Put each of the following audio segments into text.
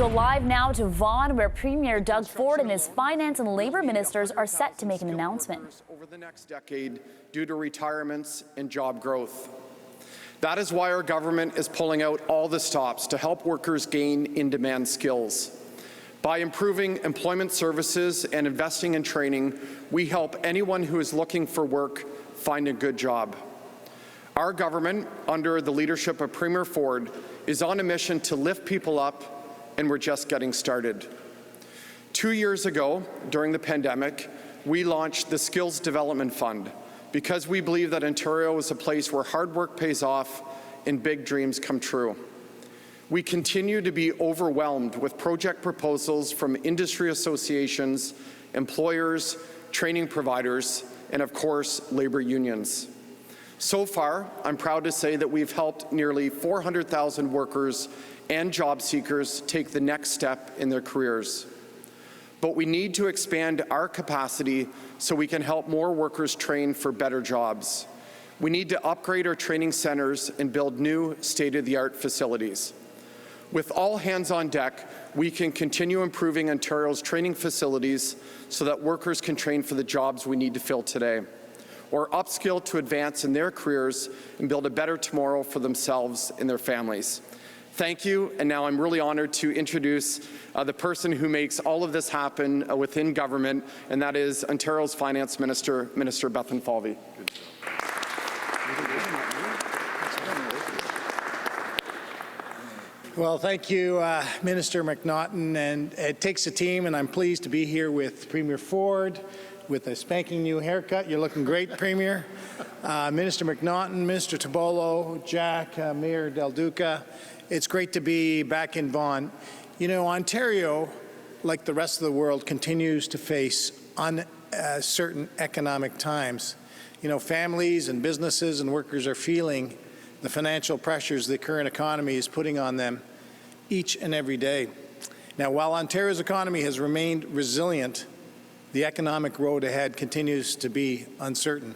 go live now to Vaughan, where Premier Doug Ford and his finance and labour ministers are set to make an announcement. Over the next decade due to retirements and job growth. That is why our government is pulling out all the stops to help workers gain in-demand skills. By improving employment services and investing in training, we help anyone who is looking for work find a good job. Our government, under the leadership of Premier Ford, is on a mission to lift people up, and we're just getting started. 2 years ago, during the pandemic, we launched the Skills Development Fund because we believe that Ontario is a place where hard work pays off and big dreams come true. We continue to be overwhelmed with project proposals from industry associations, employers, training providers, and of course, labour unions. So far, I'm proud to say that we've helped nearly 400,000 workers and job seekers take the next step in their careers. But we need to expand our capacity so we can help more workers train for better jobs. We need to upgrade our training centres and build new state-of-the-art facilities. With all hands on deck, we can continue improving Ontario's training facilities so that workers can train for the jobs we need to fill today, or upskill to advance in their careers and build a better tomorrow for themselves and their families. Thank you, and now I'm really honoured to introduce the person who makes all of this happen within government, and that is Ontario's Finance Minister, Minister Bethlen Falvey. Well, thank you, Minister McNaughton, and it takes a team, and I'm pleased to be here with Premier Ford, with a spanking new haircut. You're looking great, Premier. Minister McNaughton, Minister Tibollo, Jack, Mayor Del Duca. It's great to be back in Vaughan. You know, Ontario, like the rest of the world, continues to face uncertain economic times. You know, families and businesses and workers are feeling the financial pressures the current economy is putting on them each and every day. Now, while Ontario's economy has remained resilient, the economic road ahead continues to be uncertain.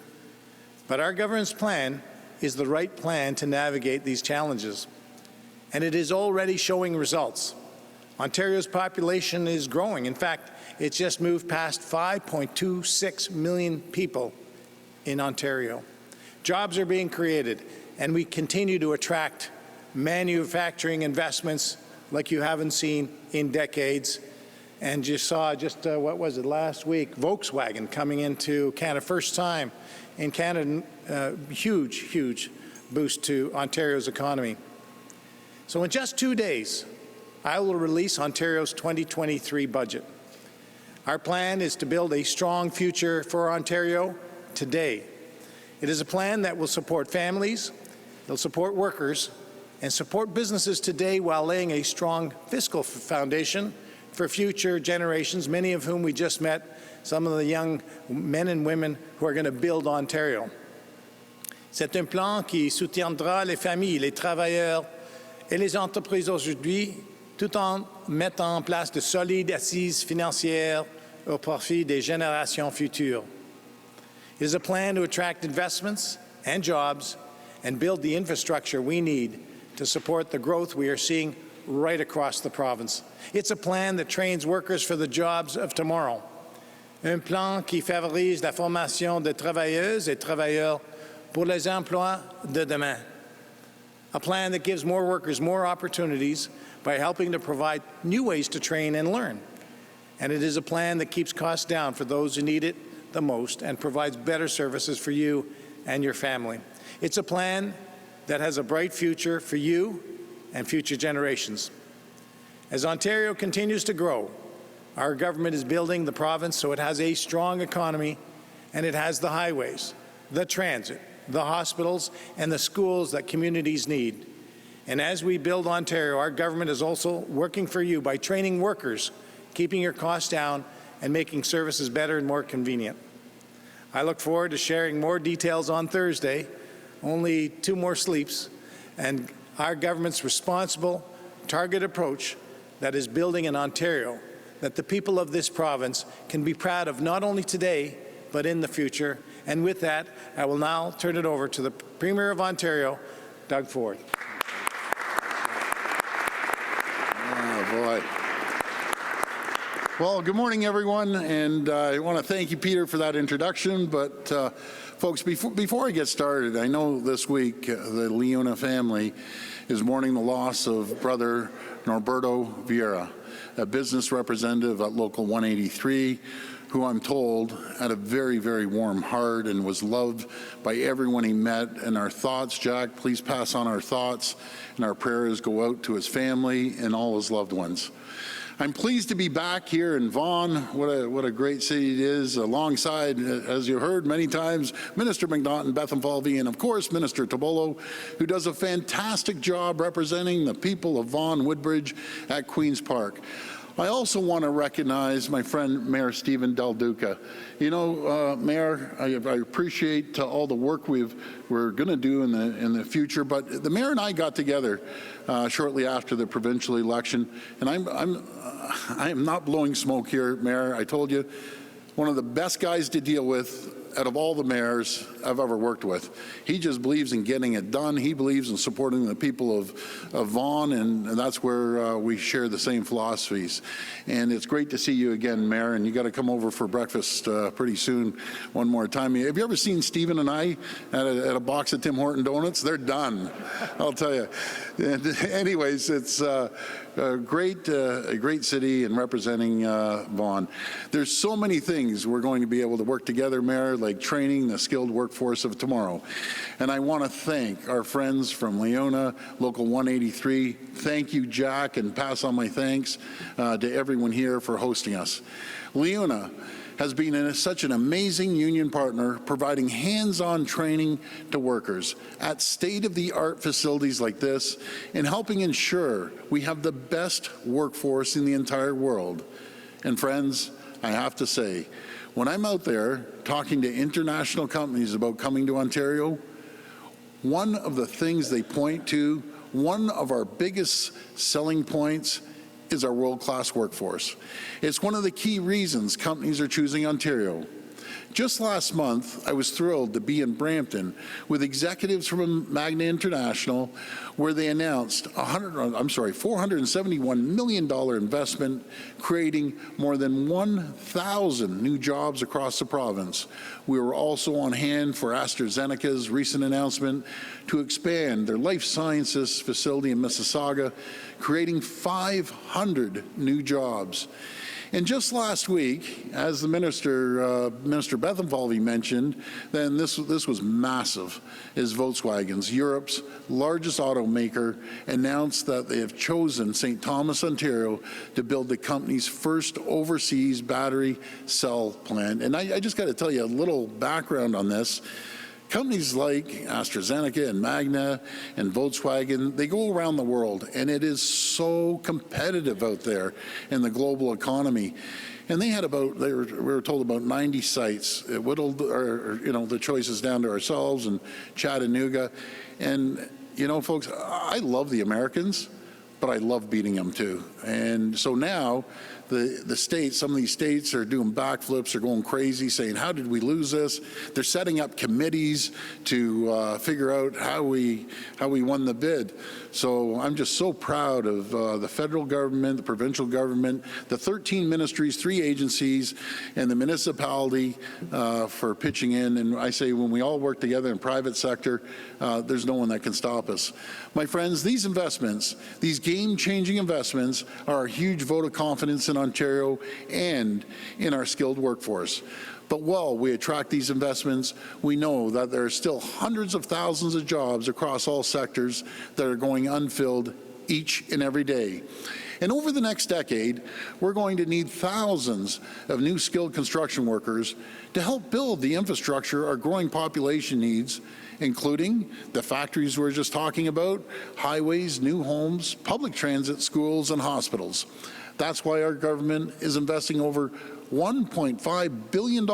But our government's plan is the right plan to navigate these challenges, and it is already showing results. Ontario's population is growing. In fact, it's just moved past 5.26 million people in Ontario. Jobs are being created, and we continue to attract manufacturing investments like you haven't seen in decades. And you saw just, what was it, last week, Volkswagen coming into Canada, first time in Canada, huge, huge boost to Ontario's economy. So in just 2 days, I will release Ontario's 2023 budget. Our plan is to build a strong future for Ontario today. It is a plan that will support families, it'll support workers, and support businesses today while laying a strong fiscal foundation for future generations, many of whom we just met, some of the young men and women who are going to build Ontario. C'est un plan qui soutiendra les familles, les travailleurs et les entreprises aujourd'hui, tout en mettant en place de solides assises financières au profit des générations futures. It is a plan to attract investments and jobs and build the infrastructure we need to support the growth we are seeing right across the province. It's a plan that trains workers for the jobs of tomorrow. Un plan qui favorise la formation de travailleuses et travailleurs pour les emplois de demain. A plan that gives more workers more opportunities by helping to provide new ways to train and learn. And it is a plan that keeps costs down for those who need it the most and provides better services for you and your family. It's a plan that has a bright future for you and future generations. As Ontario continues to grow, our government is building the province so it has a strong economy, and it has the highways, the transit, the hospitals, and the schools that communities need. And as we build Ontario, our government is also working for you by training workers, keeping your costs down, and making services better and more convenient. I look forward to sharing more details on Thursday, only 2 more sleeps, and our government's responsible, targeted approach that is building an Ontario that the people of this province can be proud of not only today, but in the future. And with that, I will now turn it over to the Premier of Ontario, Doug Ford. Oh, boy. Well, good morning, everyone, and I want to thank you, Peter, for that introduction. But, folks, before I get started, I know this week the Leona family is mourning the loss of brother Norberto Vieira, a business representative at Local 183, who I'm told had a very, very warm heart and was loved by everyone he met. And our thoughts, Jack, please pass on our thoughts, and our prayers go out to his family and all his loved ones. I'm pleased to be back here in Vaughan. What a great city it is, alongside, as you heard many times, Minister McNaughton, Bethlenfalvy, and of course Minister Tibollo, who does a fantastic job representing the people of Vaughan Woodbridge at Queen's Park. I also want to recognize my friend Mayor Stephen Del Duca. You know, Mayor, I appreciate all the work we're going to do in the future, but the mayor and I got together shortly after the provincial election, and I am not blowing smoke here, Mayor. I told you, one of the best guys to deal with out of all the mayors I've ever worked with. He just believes in getting it done. He believes in supporting the people of Vaughan, and that's where we share the same philosophies. And it's great to see you again, Mayor, and you got to come over for breakfast pretty soon one more time. Have you ever seen Stephen and I at a box of Tim Horton Donuts? They're done, I'll tell you. And anyways, it's a great city and representing Vaughan. There's so many things we're going to be able to work together, Mayor, like training the skilled workforce of tomorrow. And I want to thank our friends from Leona, Local 183. Thank you, Jack, and pass on my thanks to everyone here for hosting us. Leona has been such an amazing union partner, providing hands-on training to workers at state-of-the-art facilities like this, and helping ensure we have the best workforce in the entire world. And friends, I have to say, when I'm out there talking to international companies about coming to Ontario, one of the things they point to, one of our biggest selling points, is our world-class workforce. It's one of the key reasons companies are choosing Ontario. Just last month, I was thrilled to be in Brampton with executives from Magna International, where they announced $471 million investment, creating more than 1,000 new jobs across the province. We were also on hand for AstraZeneca's recent announcement to expand their life sciences facility in Mississauga, creating 500 new jobs. And just last week, as the Minister Bethlenfalvy mentioned, then this was massive, is Volkswagen's, Europe's largest automaker, announced that they have chosen St. Thomas, Ontario, to build the company's first overseas battery cell plant. And I just got to tell you a little background on this. Companies like AstraZeneca and Magna and Volkswagen, they go around the world, and it is so competitive out there in the global economy. And they had we were told about 90 sites. It whittled the choices down to ourselves and Chattanooga. And, you know, folks, I love the Americans, but I love beating them too. And so now, the states, some of these states are doing backflips, are going crazy, saying, how did we lose this? They're setting up committees to figure out how we won the bid. So I'm just so proud of the federal government, the provincial government, the 13 ministries, 3 agencies, and the municipality for pitching in. And I say, when we all work together in private sector, there's no one that can stop us. My friends, these investments, these game-changing investments, are a huge vote of confidence in Ontario and in our skilled workforce. But while we attract these investments, we know that there are still hundreds of thousands of jobs across all sectors that are going unfilled each and every day. And over the next decade, we're going to need thousands of new skilled construction workers to help build the infrastructure our growing population needs, including the factories we're just talking about, highways, new homes, public transit, schools, and hospitals. That's why our government is investing over $1.5 billion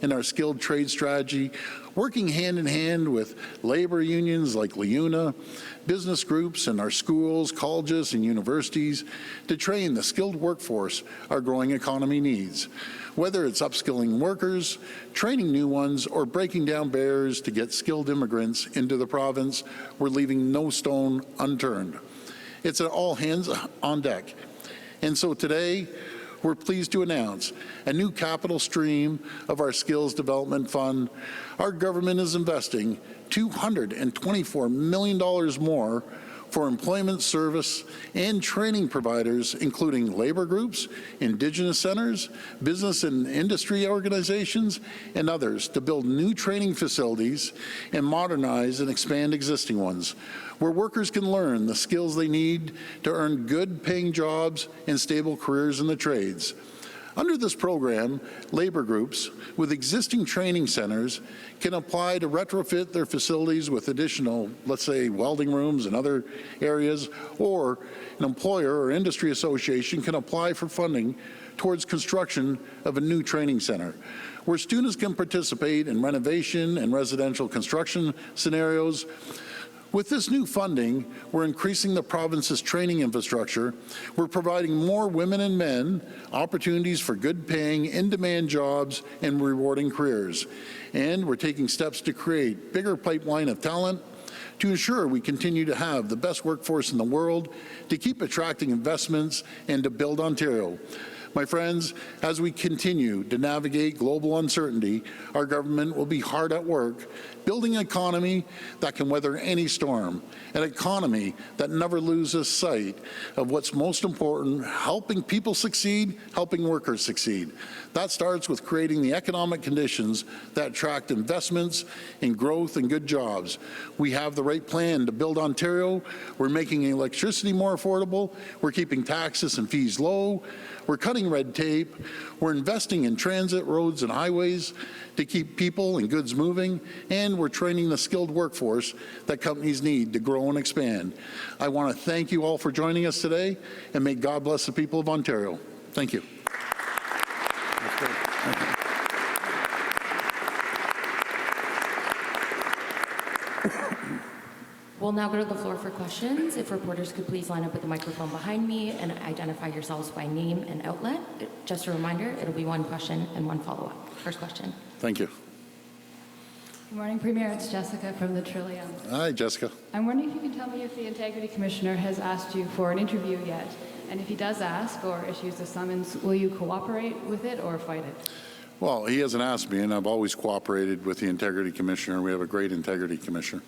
in our skilled trade strategy, working hand in hand with labor unions like Leuna, business groups, and our schools, colleges, and universities to train the skilled workforce our growing economy needs. Whether it's upskilling workers, training new ones, or breaking down barriers to get skilled immigrants into the province, we're leaving no stone unturned. It's an all hands on deck. And so today, we're pleased to announce a new capital stream of our Skills Development Fund. Our government is investing $224 million more for employment service and training providers, including labor groups, Indigenous centers, business and industry organizations, and others, to build new training facilities and modernize and expand existing ones, where workers can learn the skills they need to earn good-paying jobs and stable careers in the trades. Under this program, labor groups with existing training centers can apply to retrofit their facilities with additional, let's say, welding rooms and other areas, or an employer or industry association can apply for funding towards construction of a new training center, where students can participate in renovation and residential construction scenarios. With this new funding, we're increasing the province's training infrastructure. We're providing more women and men opportunities for good-paying, in-demand jobs and rewarding careers. And we're taking steps to create bigger pipeline of talent to ensure we continue to have the best workforce in the world, to keep attracting investments, and to build Ontario. My friends, as we continue to navigate global uncertainty, our government will be hard at work building an economy that can weather any storm, an economy that never loses sight of what's most important, helping people succeed, helping workers succeed. That starts with creating the economic conditions that attract investments in growth and good jobs. We have the right plan to build Ontario. We're making electricity more affordable. We're keeping taxes and fees low. We're cutting red tape. We're investing in transit, roads, and highways to keep people and goods moving, and we're training the skilled workforce that companies need to grow and expand. I want to thank you all for joining us today, and may God bless the people of Ontario. Thank you. We'll now go to the floor for questions. If reporters could please line up at the microphone behind me and identify yourselves by name and outlet. Just a reminder, it'll be one question and one follow-up. First question. Thank you. Good morning, Premier. It's Jessica from the Trillium. Hi, Jessica. I'm wondering if you can tell me if the Integrity Commissioner has asked you for an interview yet, and if he does ask or issues a summons, will you cooperate with it or fight it? Well, he hasn't asked me, and I've always cooperated with the Integrity Commissioner. We have a great Integrity Commissioner.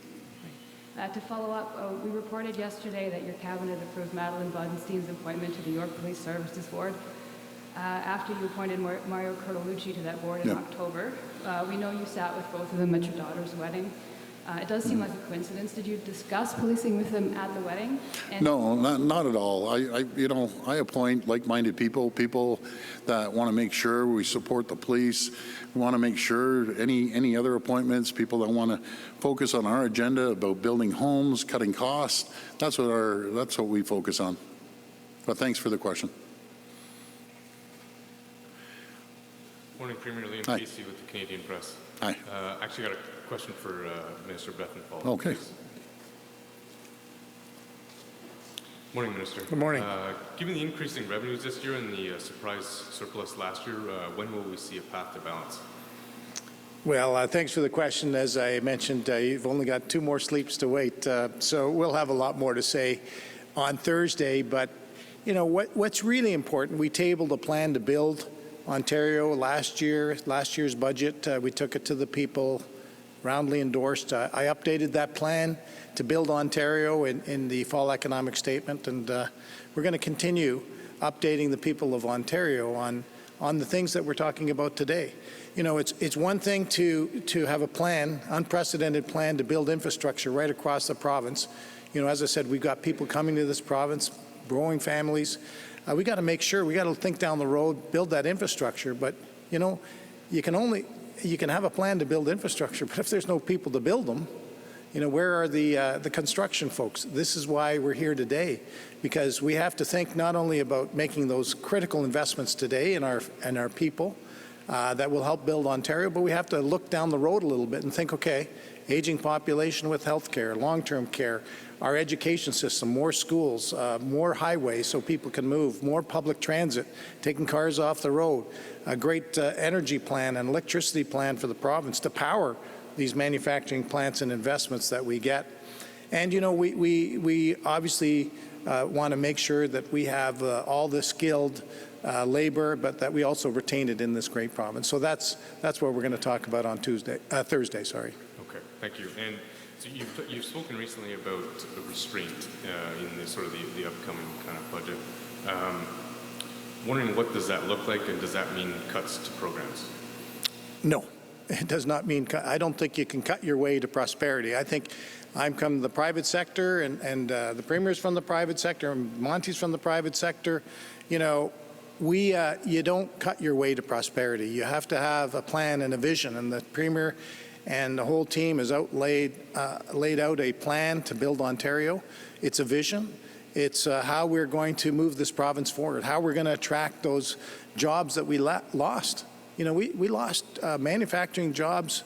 To follow up, we reported yesterday that your cabinet approved Madeleine Bodenstein's appointment to the York Police Services Board after you appointed Mario Cortellucci to that board in October. We know you sat with both of them at your daughter's wedding. It does seem like a coincidence. Did you discuss policing with them at the wedding? No, not at all. I appoint like-minded people that want to make sure we support the police. We want to make sure any other appointments, people that want to focus on our agenda about building homes, cutting costs. That's what we focus on. But thanks for the question. Morning, Premier. Liam Hi. Casey with the Canadian Press. Hi. Actually got a question for Minister Bethlenfalvy. Okay. Please. Morning, Minister. Good morning. Given the increase in revenues this year and the surprise surplus last year, when will we see a path to balance? Well, thanks for the question. As I mentioned, you've only got 2 more sleeps to wait, so we'll have a lot more to say on Thursday. But, you know, what's really important, we tabled a plan to build Ontario last year's budget. We took it to the people, roundly endorsed. I updated that plan to build Ontario in the fall economic statement, and we're going to continue updating the people of Ontario on the things that we're talking about today. You know, it's one thing to have a plan, unprecedented plan to build infrastructure right across the province. You know, as I said, we've got people coming to this province, growing families. We got to make sure, we got to think down the road, build that infrastructure. But, you know, you can have a plan to build infrastructure, but if there's no people to build them, you know, where are the construction folks? This is why we're here today, because we have to think not only about making those critical investments today in our people that will help build Ontario, but we have to look down the road a little bit and think, okay, aging population with health care, long-term care, our education system, more schools, more highways so people can move, more public transit, taking cars off the road, a great energy plan and electricity plan for the province to power these manufacturing plants and investments that we get. And, you know, we obviously want to make sure that we have all the skilled labor, but that we also retain it in this great province. So that's what we're going to talk about on Thursday. Sorry. Okay, thank you. And so you've spoken recently about the restraint in the sort of the upcoming kind of budget. Wondering what does that look like, and does that mean cuts to programs? No, it does not mean cut. I don't think you can cut your way to prosperity. I think I'm from the private sector, and the Premier's from the private sector, and Monty's from the private sector. You know, you don't cut your way to prosperity. You have to have a plan and a vision, and the Premier and the whole team has laid out a plan to build Ontario. It's a vision. It's how we're going to move this province forward, how we're going to attract those jobs that we lost. You know, we lost manufacturing jobs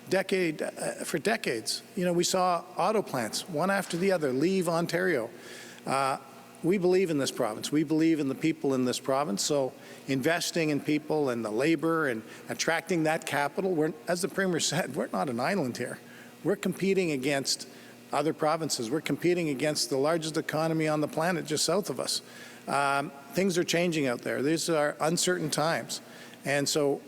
for decades. You know, we saw auto plants, one after the other, leave Ontario. We believe in this province. We believe in the people in this province. So investing in people and the labor and attracting that capital, as the Premier said, we're not an island here. We're competing against other provinces. We're competing against the largest economy on the planet just south of us. Things are changing out there. These are uncertain times. And so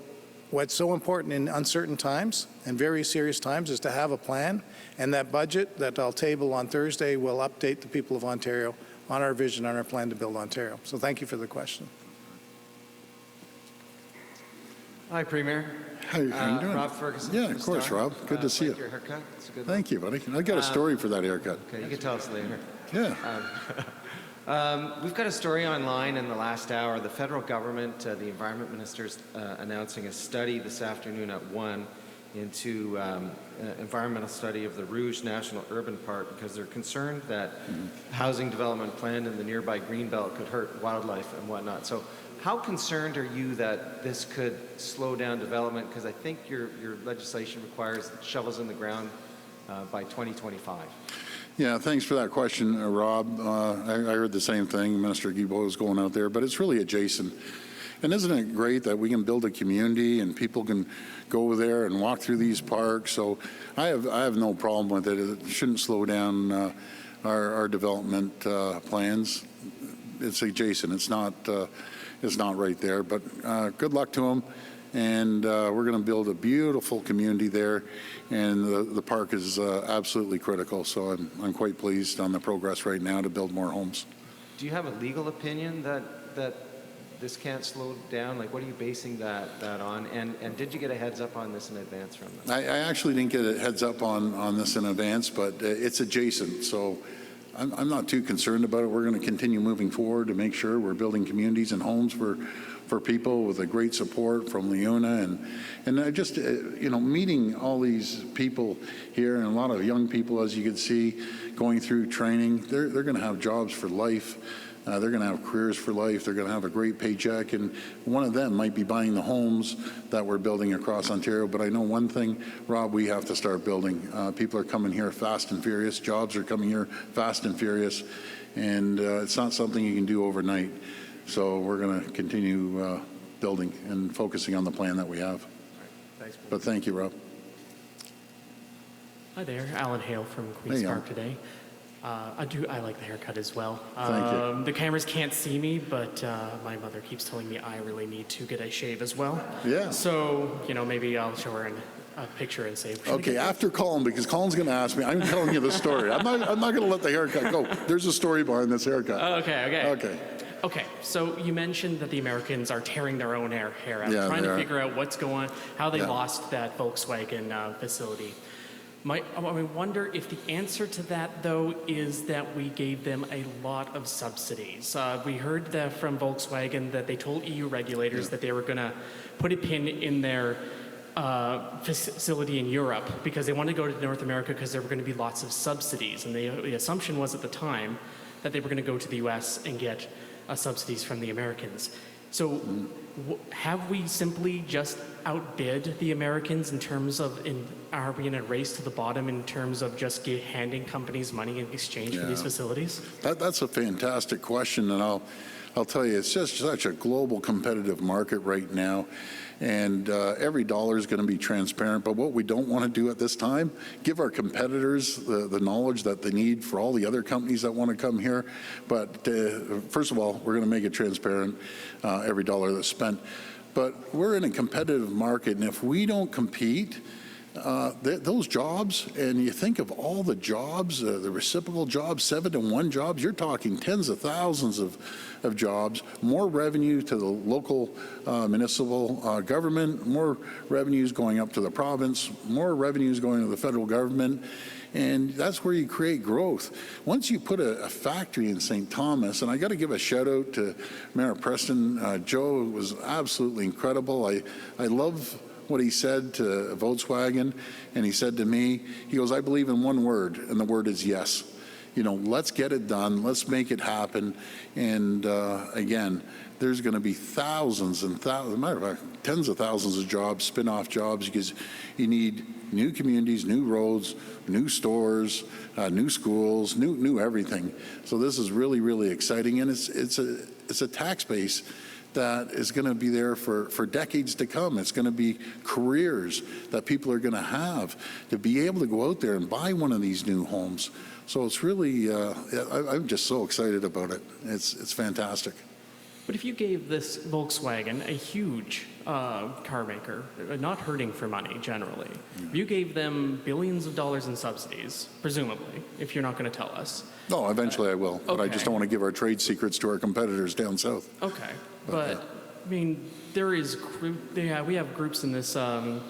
what's so important in uncertain times and very serious times is to have a plan, and that budget that I'll table on Thursday will update the people of Ontario on our vision, on our plan to build Ontario. So thank you for the question. Hi, Premier. How you doing? Rob Ferguson. Yeah, of course, Star. Rob. Good to see like you. your haircut. It's a good Thank you, buddy. I got a story for that haircut. Okay, you can tell us later. Yeah. We've got a story online in the last hour. The federal government, the environment minister's announcing a study this afternoon at 1 into environmental study of the Rouge National Urban Park, because they're concerned that housing development planned in the nearby Greenbelt could hurt wildlife and whatnot. So how concerned are you that this could slow down development? Because I think your legislation requires shovels in the ground by 2025. Yeah, thanks for that question, Rob. I heard the same thing. Minister Guilbeault is going out there, but it's really adjacent. And isn't it great that we can build a community and people can go there and walk through these parks? So I have no problem with it. It shouldn't slow down our development plans. It's adjacent. It's not right there. But good luck to them. And we're going to build a beautiful community there, and the park is absolutely critical. So I'm quite pleased on the progress right now to build more homes. Do you have a legal opinion that this can't slow down? Like, what are you basing that on? And did you get a heads up on this in advance from them? I actually didn't get a heads up on this in advance, but it's adjacent. So I'm not too concerned about it. We're going to continue moving forward to make sure we're building communities and homes for people with a great support from LiUNA, and just meeting all these people here, and a lot of young people, as you can see, going through training. They're going to have jobs for life. They're going to have careers for life. They're going to have a great paycheck, and one of them might be buying the homes that we're building across Ontario. But I know one thing, Rob, we have to start building. People are coming here fast and furious. Jobs are coming here fast and furious, and it's not something you can do overnight. So we're going to continue building and focusing on the plan that we have. Right. Thanks. But thank you, Rob. Hi there, Alan Hale from Queen's Park today. I like the haircut as well. Thank you. The cameras can't see me, but my mother keeps telling me I really need to get a shave as well. Yeah. So, maybe I'll show her a picture and say, Okay, after Colin, because Colin's going to ask me, I'm telling you the story. I'm not going to let the haircut go. There's a story behind this haircut. Okay, so you mentioned that the Americans are tearing their own hair out, trying to figure out what's going on, how they lost that Volkswagen facility. I wonder if the answer to that, though, is that we gave them a lot of subsidies. We heard that from Volkswagen that they told EU regulators that they were going to put a pin in their facility in Europe because they wanted to go to North America because there were going to be lots of subsidies. And the assumption was at the time that they were going to go to the U.S. and get subsidies from the Americans. So have we simply just outbid the Americans in terms of, are we in a race to the bottom in terms of just handing companies money in exchange for these facilities? That's a fantastic question, and I'll tell you, it's just such a global competitive market right now. And every dollar is going to be transparent. But what we don't want to do at this time, give our competitors the knowledge that they need for all the other companies that want to come here. But first of all, we're going to make it transparent, every dollar that's spent. But we're in a competitive market, and if we don't compete, those jobs, and you think of all the jobs, the reciprocal jobs, 7-to-1 jobs, you're talking tens of thousands of jobs, more revenue to the local municipal government, more revenues going up to the province, more revenues going to the federal government. And that's where you create growth. Once you put a factory in St. Thomas, and I got to give a shout out to Mayor Preston. Joe was absolutely incredible. I love what he said to Volkswagen, and he said to me, he goes, I believe in one word, and the word is yes. You know, let's get it done, let's make it happen. And again, there's going to be thousands and thousands, matter of fact, tens of thousands of jobs, spin-off jobs, because you need new communities, new roads, new stores, new schools, new everything. So this is really, really exciting, and it's a tax base that is going to be there for decades to come. It's going to be careers that people are going to have to be able to go out there and buy one of these new homes. So it's really, I'm just so excited about it. It's fantastic. But if you gave this Volkswagen, a huge car maker, not hurting for money generally, if you gave them billions of dollars in subsidies, presumably, if you're not going to tell us. No, eventually I will, but okay. I just don't want to give our trade secrets to our competitors down south. Okay, but I mean, there is, we have groups in this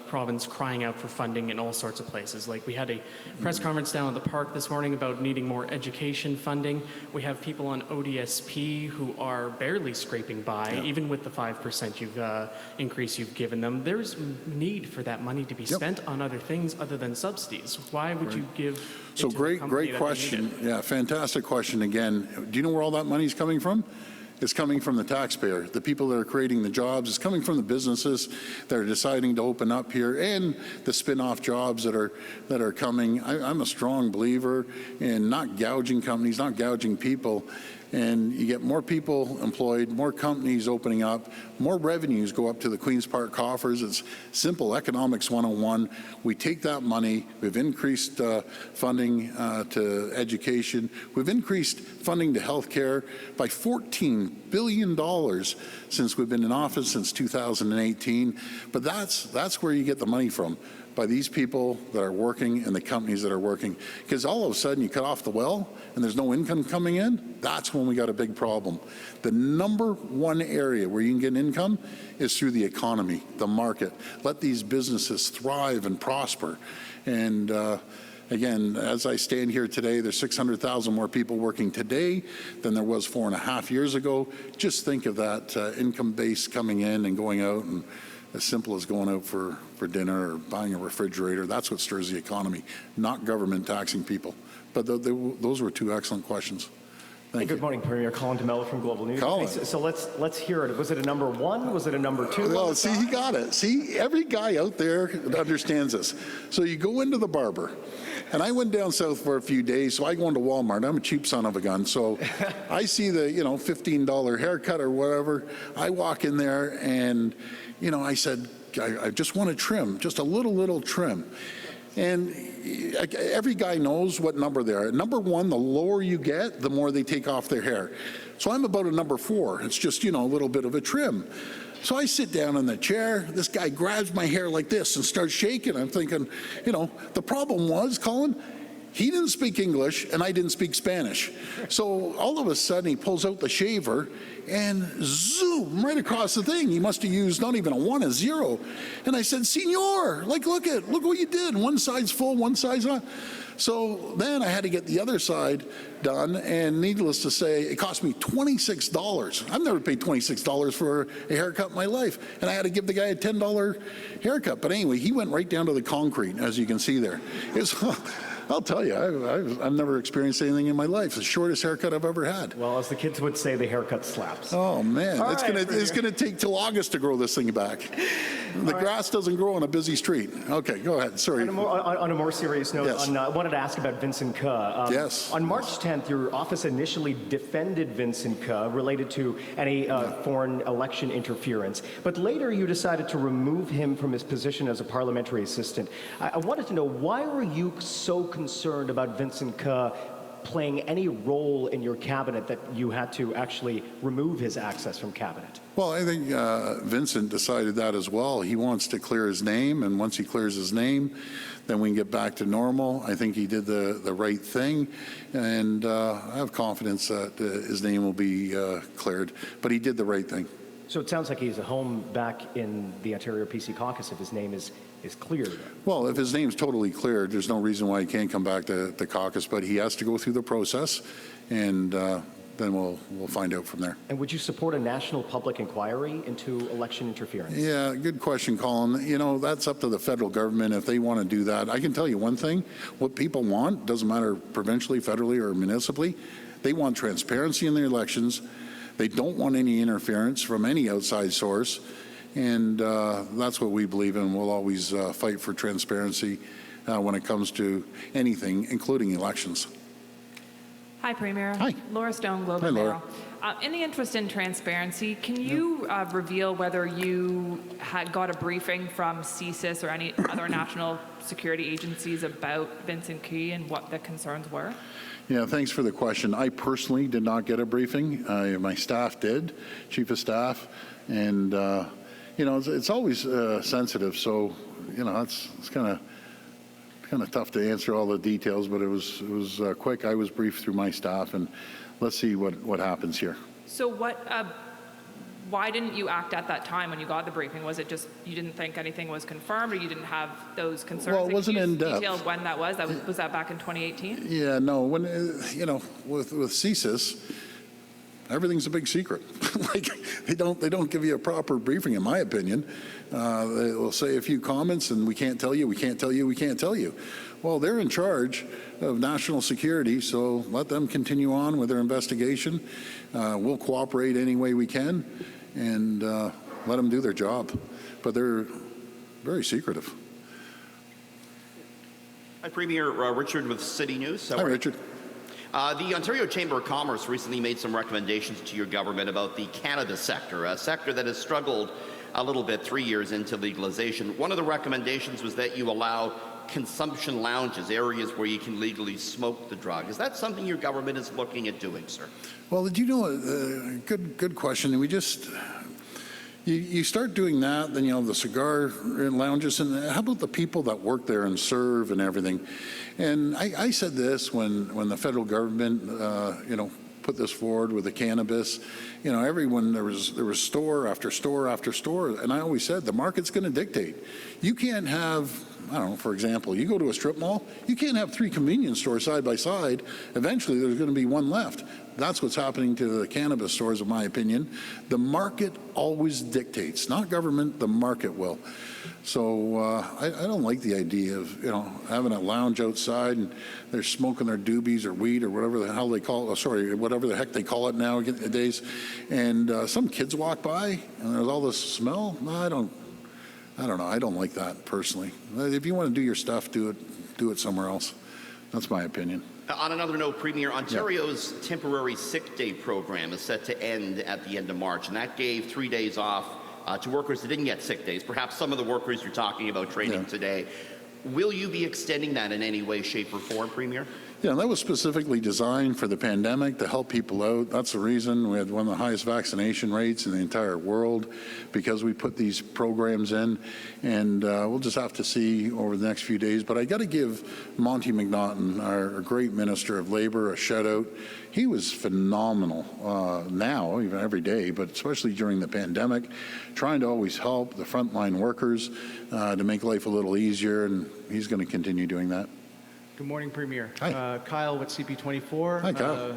province crying out for funding in all sorts of places. Like we had a press conference down at the park this morning about needing more education funding. We have people on ODSP who are barely scraping by, even with the 5% increase you've given them. There's need for that money to be spent on other things other than subsidies. Why would you give? So great question. Yeah, fantastic question again. Do you know where all that money is coming from? It's coming from the taxpayer, the people that are creating the jobs. It's coming from the businesses that are deciding to open up here, and the spin-off jobs that are coming. I'm a strong believer in not gouging companies, not gouging people. And you get more people employed, more companies opening up, more revenues go up to the Queen's Park coffers. It's simple economics 101. We take that money, we've increased funding to education, we've increased funding to healthcare by $14 billion since we've been in office, since 2018. But that's where you get the money from, by these people that are working and the companies that are working. Because all of a sudden you cut off the well and there's no income coming in, that's when we got a big problem. The number one area where you can get income is through the economy, the market. Let these businesses thrive and prosper. And again, as I stand here today, there's 600,000 more people working today than there was 4.5 years ago. Just think of that income base coming in and going out, and as simple as going out for dinner or buying a refrigerator. That's what stirs the economy, not government taxing people. But those were two excellent questions. Thank you. Good morning, Premier. Colin DeMello from Global News. Colin. Okay, so let's hear it. Was it a number one? Was it a number two? Well, see, he got it. See, every guy out there understands this. So you go into the barber, and I went down south for a few days, so I go into Walmart. I'm a cheap son of a gun, so I see the $15 haircut or whatever. I walk in there, and I said, I just want to trim, just a little trim. And every guy knows what number they are. Number one, the lower you get, the more they take off their hair. So I'm about a number 4. It's just, a little bit of a trim. So I sit down in the chair. This guy grabs my hair like this and starts shaking. I'm thinking, the problem was, Colin, he didn't speak English and I didn't speak Spanish. So all of a sudden he pulls out the shaver and zoom, right across the thing. He must have used not even a 1, a 0. And I said, Senor, look what you did. One side's full, one side's not. So then I had to get the other side done, and needless to say, it cost me $26. I've never paid $26 for a haircut in my life, and I had to give the guy a $10 haircut. But anyway, he went right down to the concrete, as you can see there. I'll tell you, I've never experienced anything in my life. The shortest haircut I've ever had. Well, as the kids would say, the haircut slaps. Oh, man. All It's right, going to take till August to grow this thing back. The grass doesn't grow on a busy street. Okay, go ahead. Sorry. On a more serious note, Yes. I wanted to ask about Vincent Ke. Yes. On March 10th, your office initially defended Vincent Ke related to any foreign election interference, but later you decided to remove him from his position as a parliamentary assistant. I wanted to know, why were you so concerned about Vincent Ke playing any role in your cabinet that you had to actually remove his access from cabinet? Well, I think Vincent decided that as well. He wants to clear his name, and once he clears his name, then we can get back to normal. I think he did the right thing, and I have confidence that his name will be cleared, but he did the right thing. So it sounds like he's at home back in the Ontario PC caucus if his name is cleared. Well, if his name's totally cleared, there's no reason why he can't come back to the caucus, but he has to go through the process, and then we'll find out from there. And would you support a national public inquiry into election interference? Yeah, good question, Colin. You know, that's up to the federal government if they want to do that. I can tell you one thing, what people want, doesn't matter provincially, federally, or municipally, they want transparency in their elections. They don't want any interference from any outside source, and that's what we believe in. We'll always fight for transparency when it comes to anything, including elections. Hi, Premier. Hi. Laura Stone, Globe Hi, and Laura. Mail. In the interest in transparency, can you reveal whether you had got a briefing from CSIS or any other national security agencies about Vincent Ke and what the concerns were? Yeah, thanks for the question. I personally did not get a briefing. My staff did, chief of staff, and you know, it's always sensitive. So, you know, it's kind of tough to answer all the details, but it was quick. I was briefed through my staff, and let's see what happens here. So why didn't you act at that time when you got the briefing? Was it just you didn't think anything was confirmed, or you didn't have those concerns? Well, it wasn't in depth. Detail when that was? Was that back in 2018? Yeah, no. When you know, with CSIS, everything's a big secret. Like they don't give you a proper briefing, in my opinion. They will say a few comments, and we can't tell you, we can't tell you, we can't tell you. Well, they're in charge of national security, so let them continue on with their investigation. We'll cooperate any way we can, and let them do their job. But they're very secretive. Hi, Premier. Richard with City News. Hi, Richard. The Ontario Chamber of Commerce recently made some recommendations to your government about the cannabis sector, a sector that has struggled a little bit 3 years into legalization. One of the recommendations was that you allow consumption lounges, areas where you can legally smoke the drug. Is that something your government is looking at doing, sir? Well, did you know, good question. We just, you start doing that, then you know, the cigar lounges, and how about the people that work there and serve and everything? And I said this when the federal government, you know, put this forward with the cannabis. You know, everyone, there was store after store after store, and I always said the market's going to dictate. You can't have, I don't know, for example, you go to a strip mall, you can't have 3 convenience stores side by side. Eventually, there's going to be one left. That's what's happening to the cannabis stores, in my opinion. The market always dictates, not government, the market will. So I don't like the idea of, you know, having a lounge outside and they're smoking their doobies or weed or whatever the hell they call it, sorry, whatever the heck they call it nowadays. And some kids walk by and there's all this smell. No, I don't know. I don't like that personally. If you want to do your stuff, do it somewhere else. That's my opinion. On another note, Premier, Ontario's temporary sick day program is set to end at the end of March, and that gave 3 days off to workers that didn't get sick days, perhaps some of the workers you're talking about training today. Will you be extending that in any way, shape, or form, Premier? Yeah, that was specifically designed for the pandemic to help people out. That's the reason we had one of the highest vaccination rates in the entire world, because we put these programs in, and we'll just have to see over the next few days. But I got to give Monty McNaughton, our great Minister of Labour, a shout out. He was phenomenal now, even every day, but especially during the pandemic, trying to always help the frontline workers to make life a little easier, and he's going to continue doing that. Good morning, Premier. Hi. Kyle with CP24. Hi, Kyle.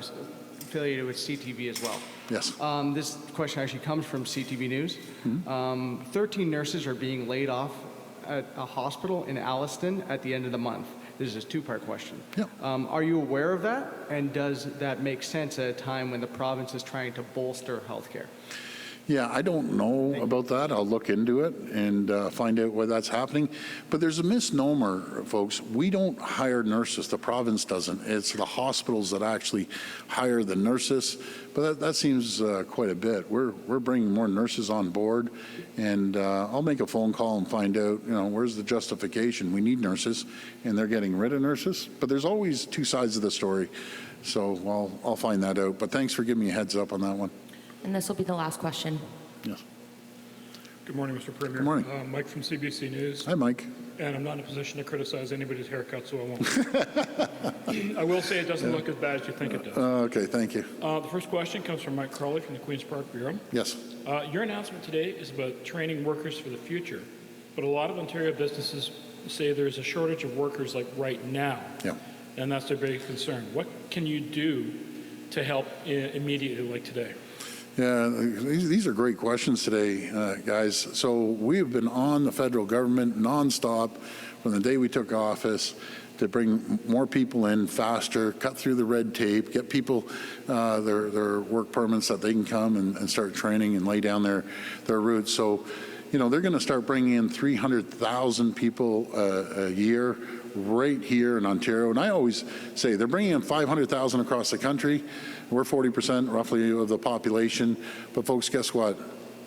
Affiliated with CTV as well. Yes. This question actually comes from CTV News. 13 nurses are being laid off at a hospital in Alliston at the end of the month. This is a two-part question. Yep. Are you aware of that? And does that make sense at a time when the province is trying to bolster healthcare? Yeah, I don't know about that. I'll look into it and find out why that's happening. But there's a misnomer, folks. We don't hire nurses. The province doesn't. It's the hospitals that actually hire the nurses. But that seems quite a bit. We're bringing more nurses on board, and I'll make a phone call and find out, where's the justification? We need nurses, and they're getting rid of nurses. But there's always two sides of the story. So I'll find that out. But thanks for giving me a heads up on that one. And this will be the last question. Yes. Good morning, Mr. Premier. Good morning. Mike from CBC News. Hi, Mike. And I'm not in a position to criticize anybody's haircut, so I won't. I will say it doesn't look as bad as you think it does. Okay, thank you. The first question comes from Mike Crowley from the Queen's Park Bureau. Yes. Your announcement today is about training workers for the future, but a lot of Ontario businesses say there's a shortage of workers like right now. Yeah. And that's their biggest concern. What can you do to help immediately like today? Yeah, these are great questions today, guys. So we've been on the federal government nonstop from the day we took office to bring more people in faster, cut through the red tape, get people their work permits that they can come and start training and lay down their roots. So, they're going to start bringing in 300,000 people a year right here in Ontario. And I always say they're bringing in 500,000 across the country. We're 40% roughly of the population. But folks, guess what?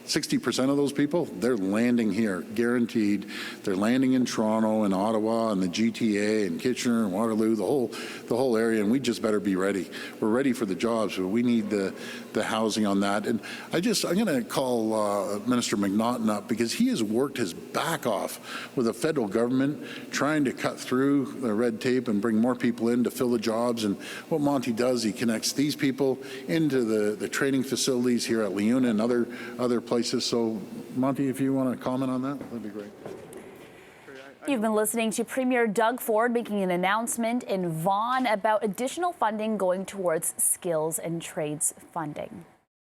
60% of those people, they're landing here, guaranteed. They're landing in Toronto and Ottawa and the GTA and Kitchener and Waterloo, the whole area, and we just better be ready. We're ready for the jobs, but we need the housing on that. And I'm going to call Minister McNaughton up because he has worked his back off with the federal government trying to cut through the red tape and bring more people in to fill the jobs. And what Monty does, he connects these people into the training facilities here at LiUNA and other places. So, Monty, if you want to comment on that, that'd be great. You've been listening to Premier Doug Ford making an announcement in Vaughan about additional funding going towards skills and trades funding.